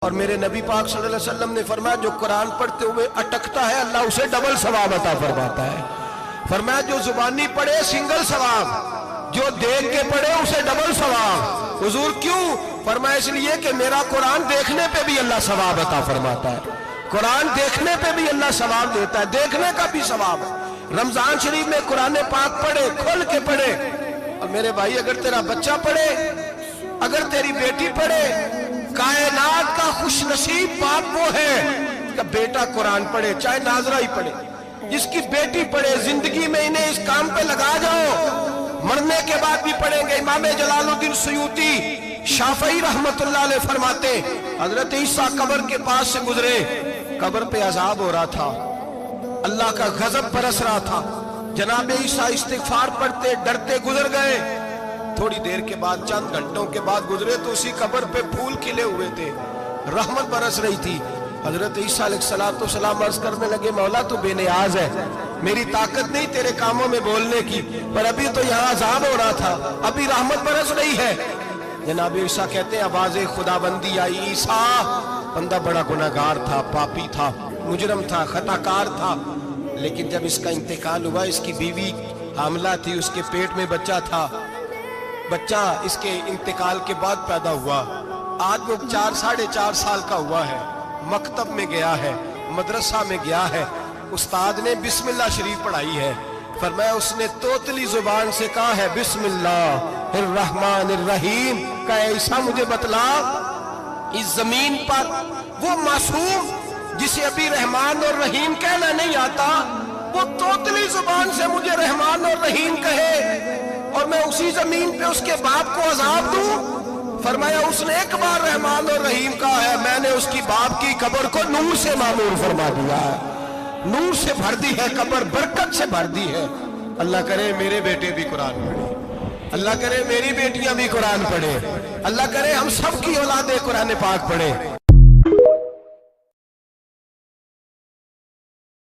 اور میرے نبی پاک صلی اللہ علیہ وسلم نے فرمایا جو قرآن پڑھتے ہوئے اٹکتا ہے اللہ اسے ڈبل ثواب عطا فرماتا ہے۔ فرمایا جو زبانی پڑھے سنگل ثواب، جو دیکھ کے پڑھے اسے ڈبل ثواب۔ حضور کیوں؟ فرمایا اس لیے کہ میرا قرآن دیکھنے پہ بھی اللہ ثواب عطا فرماتا ہے، قرآن دیکھنے پہ بھی اللہ ثواب دیتا ہے، دیکھنے کا بھی ثواب ہے۔ رمضان شریف میں قرآن پاک پڑھے، کھول کے پڑھے۔ اور میرے بھائی اگر تیرا بچہ پڑھے، اگر تیری بیٹی پڑھے، کائنات کا خوش نصیب باپ وہ ہے کہ بیٹا قرآن پڑھے، چاہے ناظرہ ہی پڑھے، جس کی بیٹی پڑھے۔ زندگی میں انہیں اس کام پہ لگا جاؤ، مرنے کے بعد بھی پڑھیں گے۔ امام جلال الدین سیوطی شافعی رحمت اللہ علیہ فرماتے حضرت عیسیٰ قبر کے پاس سے گزرے، قبر پہ عذاب ہو رہا تھا، اللہ کا غضب برس رہا تھا، جناب عیسیٰ استغفار پڑھتے ڈرتے گزر گئے۔ تھوڑی دیر کے بعد، چند گھنٹوں کے بعد گزرے تو اسی قبر پہ پھول کھلے ہوئے تھے، رحمت برس رہی تھی۔ حضرت عیسیٰ علیہ السلام عرض کرنے لگے مولا تو بے نیاز ہے، میری طاقت نہیں تیرے کاموں میں بولنے کی، پر ابھی تو یہاں عذاب ہو رہا تھا، ابھی رحمت برس رہی ہے۔ جناب عیسیٰ کہتے ہیں آواز خدا بندی آئی، عیسیٰ بندہ بڑا گناہگار تھا، پاپی تھا، مجرم تھا، خطا کار تھا، لیکن جب اس کا انتقال ہوا، اس کی بیوی حاملہ تھی، اس کے پیٹ میں بچہ تھا، بچہ اس کے انتقال کے بعد پیدا ہوا، آج وہ 4.5 سال کا ہوا ہے، مکتب میں گیا ہے، مدرسہ میں گیا ہے، استاد نے بسم اللہ شریف پڑھائی ہے، فرمایا اس نے توتلی زبان سے کہا ہے بسم اللہ الرحمن الرحیم، کہا عیسیٰ مجھے بتلا اس زمین پر وہ معصوم جسے ابھی رحمان اور رحیم کہنا نہیں آتا، وہ توتلی زبان سے مجھے رحمان اور رحیم کہے اور میں اسی زمین پہ اس کے باپ کو عذاب دوں؟ فرمایا اس نے ایک بار رحمان اور رحیم کہا ہے، میں نے اس کی باپ کی قبر کو نور سے معمور فرما دیا ہے، نور سے بھر دی ہے قبر، برکت سے بھر دی ہے۔ اللہ کرے میرے بیٹے بھی قرآن پڑھے، اللہ کرے میری بیٹیاں بھی قرآن پڑھے، اللہ کرے ہم سب کی اولادیں قرآن پاک پڑھے۔